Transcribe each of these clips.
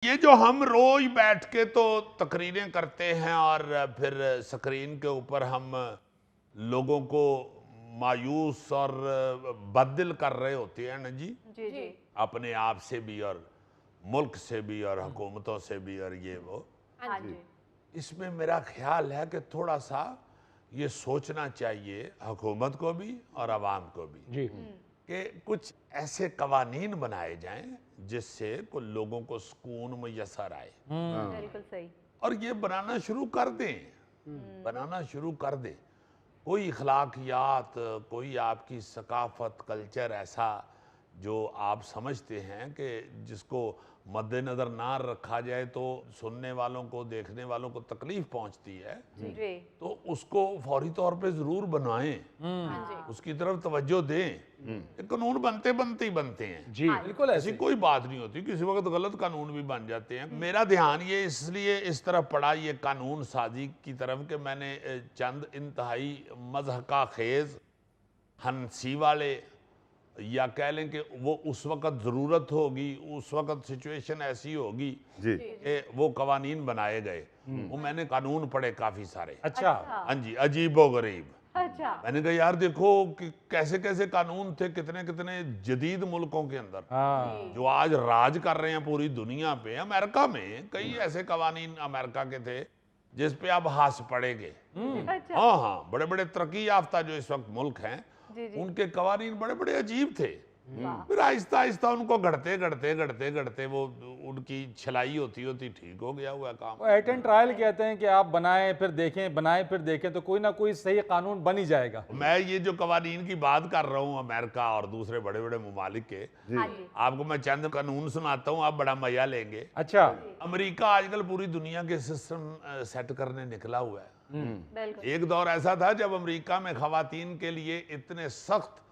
ये जो हम रोज बैठ के तो तकरीरें करते हैं और फिर स्क्रीन के ऊपर हम लोगों को मायूस और बददिल कर रहे होते हैं ना जी, जी जी। अपने आप से भी और मुल्क से भी और हुकूमतों से भी और ये वो। हाँ जी। इसमें मेरा ख्याल है कि थोड़ा सा ये सोचना चाहिए हुकूमत को भी और आवाम को भी जी कि कुछ ऐसे कवानीन बनाए जाएं जिससे को लोगों को सुकून मैसर आए बिल्कुल सही। और ये बनाना शुरू कर दें, बनाना शुरू कर दें। कोई अखलाकियात, कोई आपकी सकाफत, कल्चर ऐसा जो आप समझते हैं कि जिसको मद्देनज़र ना रखा जाए तो सुनने वालों को, देखने वालों को तकलीफ पहुंचती है, जी। तो उसको फौरी तौर पे ज़रूर बनाएं, हाँ जी। उसकी तरफ तवज्जो दें। ये कानून बनते बनते ही बनते हैं जी बिल्कुल ऐसी ऐसे। कोई बात नहीं होती, किसी वक्त गलत कानून भी बन जाते हैं। मेरा ध्यान ये इसलिए इस तरफ पड़ा, ये कानून साजी की तरफ, कि मैंने चंद इंतहाई मज़हका खेज हंसी वाले, या कह लें कि वो उस वक्त ज़रूरत होगी, उस वक्त सिचुएशन ऐसी होगी जी कि वो कवानीन बनाए गए। वो मैंने कानून पढ़े काफ़ी सारे, अच्छा हाँ जी, अजीबो गरीब। अच्छा। मैंने कहा यार देखो कि कैसे कैसे कानून थे कितने कितने जदीद मुल्कों के अंदर हाँ जो आज राज कर रहे हैं पूरी दुनिया पे। अमेरिका में कई ऐसे कवानीन अमेरिका के थे जिस पे आप हंस पड़ेंगे। अच्छा। हाँ हाँ, बड़े बड़े तरक्की याफ्ता जो इस वक्त मुल्क हैं जी जी। उनके कवानीन बड़े बड़े अजीब थे। फिर आहिस्ता आहिस्ता उनको घड़ते घड़ते घड़ते घड़ते वो उनकी छलाई होती होती ठीक हो गया हुआ काम। वो एट एंड ट्रायल कहते हैं कि आप बनाएं फिर देखें, बनाएं फिर देखें, तो कोई ना कोई सही कानून बन ही जाएगा। मैं ये जो कवानीन की बात कर रहा हूँ अमेरिका और दूसरे बड़े बड़े ममालिक के, हाँ जी। आपको मैं चंद कानून सुनाता हूँ, आप बड़ा मजा लेंगे। अच्छा अमेरिका आजकल पूरी दुनिया के सिस्टम सेट करने निकला हुआ है। बिल्कुल। एक दौर ऐसा था जब अमेरिका में खवातीन के लिए इतने सख्त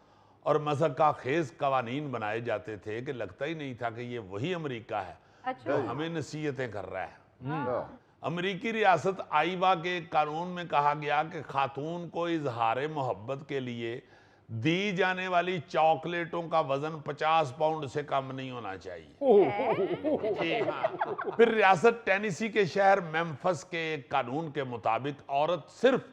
और मज़हका खेज कवानीन बनाए जाते थे कि लगता ही नहीं था कि ये वही अमेरिका है अच्छा। जो हमें नसीहतें कर रहा है। अमेरिकी रियासत आइवा के कानून में कहा गया कि खातून को इजहार मोहब्बत के लिए दी जाने वाली चॉकलेटों का वजन 50 पाउंड से कम नहीं होना चाहिए। जी हाँ। फिर रियासत टेनेसी के शहर मेम्फिस के एक कानून के मुताबिक औरत सिर्फ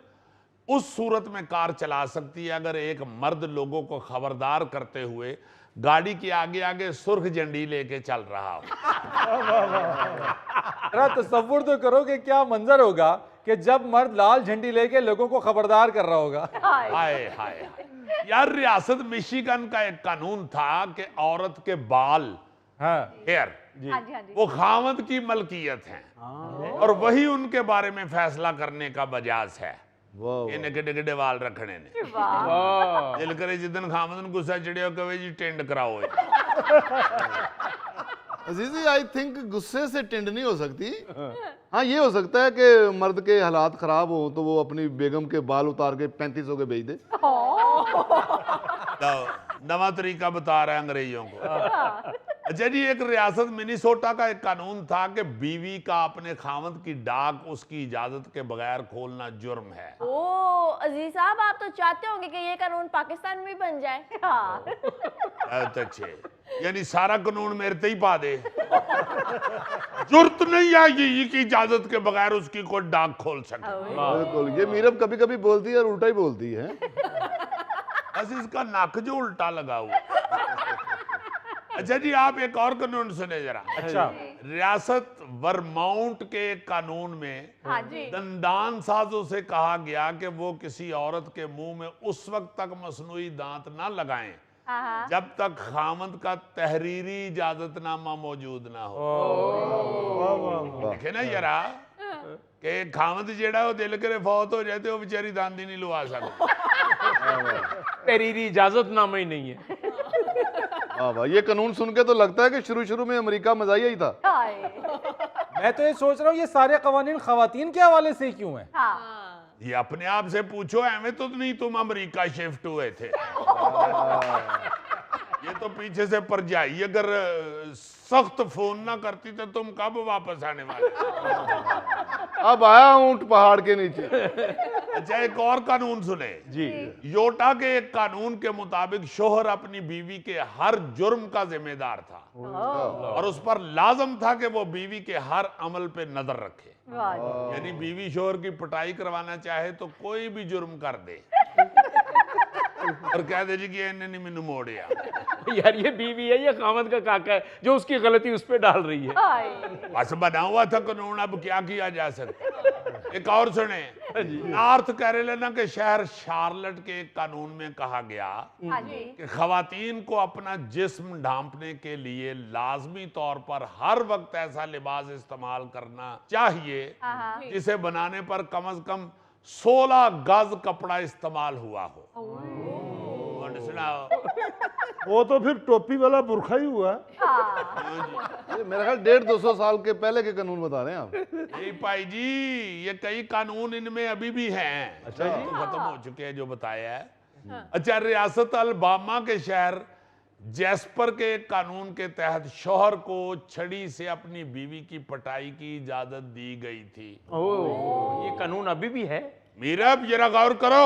उस सूरत में कार चला सकती है अगर एक मर्द लोगों को खबरदार करते हुए गाड़ी के आगे आगे सुर्ख झंडी लेके चल रहा हो। जरा तसव्वुर तो करो कि क्या मंजर होगा कि जब मर्द लाल झंडी लेके लोगों को खबरदार कर रहा होगा। हाय हाय हाय। यार रियासत मिशिगन का एक कानून था कि औरत के बाल, हाँ हेयर, हाँ जी। हाँ जी। वो खामद की मलकियत है और वही उनके बारे में फैसला करने का बजाज है। इन्हें किडे किडे वाल रखने ने वाह। दिल करे जिदन खामदन गुस्सा चढ़िया कवे जी टेंड कराओ। अजीजी, आई थिंक गुस्से से टेंड नहीं हो सकती। हाँ, ये हो सकता है कि मर्द के हालात खराब हो तो वो अपनी बेगम के बाल उतार के 3500 के बेच दे। नवा तरीका बता रहे हैं अंग्रेजों को। अच्छा जी, एक रियासत मिनीसोटा का एक कानून था कि बीवी का अपने खामद की डाक उसकी इजाजत के बगैर खोलना जुर्म है। ओ अजीज साहब, आप तो चाहते होंगे कि ये कानून पाकिस्तान में भी बन जाए। हाँ। बहुत अच्छे, यानी सारा कानून मेरे ते ही पा दे। जुर्त नहीं है ये की इजाजत के बगैर उसकी कोई डाक खोल सके। बिल्कुल, ये मीरब कभी कभी बोलती है और उल्टा ही बोलती है। बस इसका नक जो उल्टा लगा हुआ। अच्छा जी, आप एक और कानून सुने जरा। अच्छा रियासत वर्माउंट के कानून में हाँ जी। दंदान साजों से कहा गया कि वो किसी औरत के मुंह में उस वक्त तक मसनूई दांत ना लगाएं हाँ। जब तक खामद का तहरीरी इजाजतनामा मौजूद ना हो। देखे ना जरा कि खामद जेड़ा वो दिल करे फौत हो जाए तो वो बेचारी दांत ही नहीं लुआ सकती। तहरीरी इजाजतनामा ही नहीं है। वाह वाह, ये कानून सुन के तो लगता है कि शुरू शुरू में अमेरिका मजाइया ही था। हाय। मैं तो ये सोच रहा हूँ ये सारे कवानीन खवातीन के हवाले से ही क्यों है। हाँ। ये अपने आप से पूछो, एवं तो नहीं तुम अमेरिका शिफ्ट हुए थे। ये तो पीछे से परजाई अगर सख्त फोन ना करती तो तुम कब वापस आने वाले? अब आया ऊंट पहाड़ के नीचे। अच्छा, एक और कानून सुने जी। योटा के एक कानून के मुताबिक शोहर अपनी बीवी के हर जुर्म का जिम्मेदार था और उस पर लाजम था कि वो बीवी के हर अमल पे नजर रखे। वाह जी। यानी बीवी शोहर की पिटाई करवाना चाहे तो कोई भी जुर्म कर दे और कह दे जी कि इन्हें नहीं मैनू मोड़िया। यार ये बीवी है, ये खामद का काका है जो उसकी गलती उस पे डाल रही है। हाय। बस बना हुआ था कानून, अब क्या किया जा सकता। एक और सुने, नॉर्थ कैरोलिना के शहर शार्लेट के एक कानून में कहा गया हाँ जी। कि खवातीन को अपना जिस्म ढांपने के लिए लाजमी तौर पर हर वक्त ऐसा लिबास इस्तेमाल करना चाहिए हाँ हाँ। जिसे बनाने पर कम से कम 16 गज कपड़ा इस्तेमाल हुआ हो। और सुनाओ। वो तो फिर टोपी वाला बुरखा ही हुआ। हाँ। ये मेरा ख्याल 150-200 साल के पहले के कानून बता रहे हैं आप। यही पाई जी, ये कई कानून इनमें अभी भी हैं। अच्छा जी, खत्म हो चुके हैं जो बताया है। अच्छा, रियासत अलबामा के शहर जैस्पर के एक कानून के तहत शौहर को छड़ी से अपनी बीवी की पिटाई की इजाजत दी गई थी। ओह, ये कानून अभी भी है? मीरा जरा गौर करो,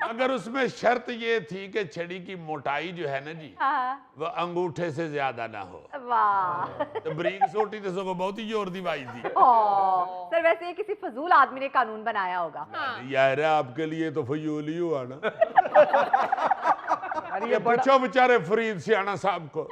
अगर उसमें शर्त ये थी कि छड़ी की मोटाई जो है ना जी हाँ। वो अंगूठे से ज्यादा ना हो। वाह। तो बरीक सोटी तो सको बहुत ही जोर दी बाई थी। ओह, सर वैसे ये किसी फजूल आदमी ने कानून बनाया होगा। यार आपके लिए तो फजूल ही हुआ ना। ये पूछो बेचारे फरीद सियाना साहब को,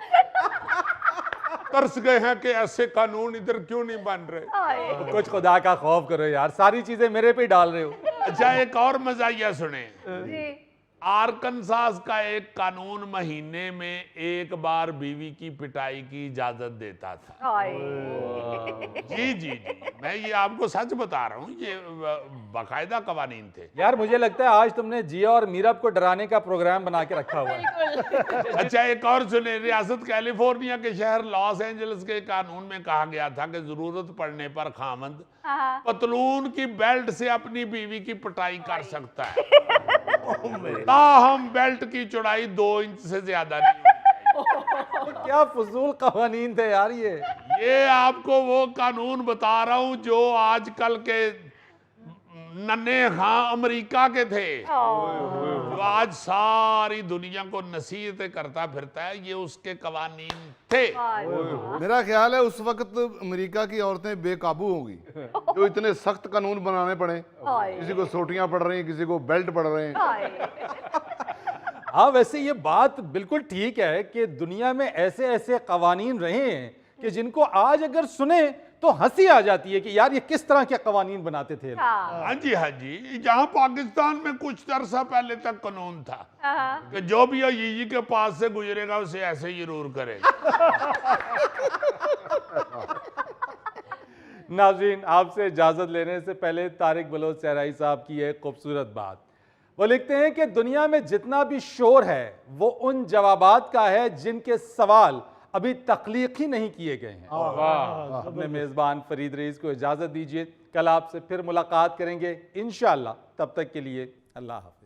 तरस गए हैं कि ऐसे कानून इधर क्यों नहीं बन रहे। हाय। कुछ खुदा का खौफ करो यार, सारी चीजें मेरे पे ही डाल रहे हो। अच्छा, एक और मजाइया सुने। जी। आरकनसास का एक कानून महीने में एक बार बीवी की पिटाई की इजाजत देता था। हाय। जी जी जी, मैं ये आपको सच बता रहा हूँ, ये बाकायदा कवानीन थे। यार मुझे लगता है आज तुमने जिया और मीरब को डराने का प्रोग्राम बना के रखा हुआ है। अच्छा, एक और सुने, रियासत कैलिफोर्निया के शहर लॉस एंजल्स के कानून में कहा गया था कि जरूरत पड़ने पर खामंद हाँ। पतलून की बेल्ट से अपनी बीवी की पिटाई कर सकता है। ताहम बेल्ट की चौड़ाई 2 इंच से ज्यादा नहीं होनी तो क्या फजूल कवानीन थे यार ये। चाहिए। ये आपको वो कानून बता रहा हूं जो आजकल के नन्हे खां अमेरिका के थे, जो आज सारी दुनिया को नसीहतें करता फिरता है, ये उसके कवानीन थे। मेरा ख्याल है उस वक्त अमेरिका की औरतें बेकाबू होंगी जो इतने सख्त कानून बनाने पड़े। किसी को सोटियां पड़ रही हैं, किसी को बेल्ट पड़ रहे हैं। हाँ वैसे ये बात बिल्कुल ठीक है कि दुनिया में ऐसे ऐसे कवानीन रहे हैं कि जिनको आज अगर सुने तो हंसी आ जाती है कि यार ये किस तरह के कवानीन बनाते थे। हाँ जी, जहां पाकिस्तान में कुछ अरसा पहले तक कानून था कि जो भी अजीजी के पास से गुजरेगा उसे ऐसे ही जरूर करेगा। नाज़रीन, आपसे इजाजत लेने से पहले तारिक बलोच सहराई साहब की एक खूबसूरत बात, वो लिखते हैं कि दुनिया में जितना भी शोर है वो उन जवाबात का है जिनके सवाल अभी तख्लीक ही नहीं किए गए हैं। अपने मेज़बान फरीद रईस को इजाज़त दीजिए, कल आपसे फिर मुलाकात करेंगे इंशाअल्लाह। तब तक के लिए अल्लाह हाफ़िज़।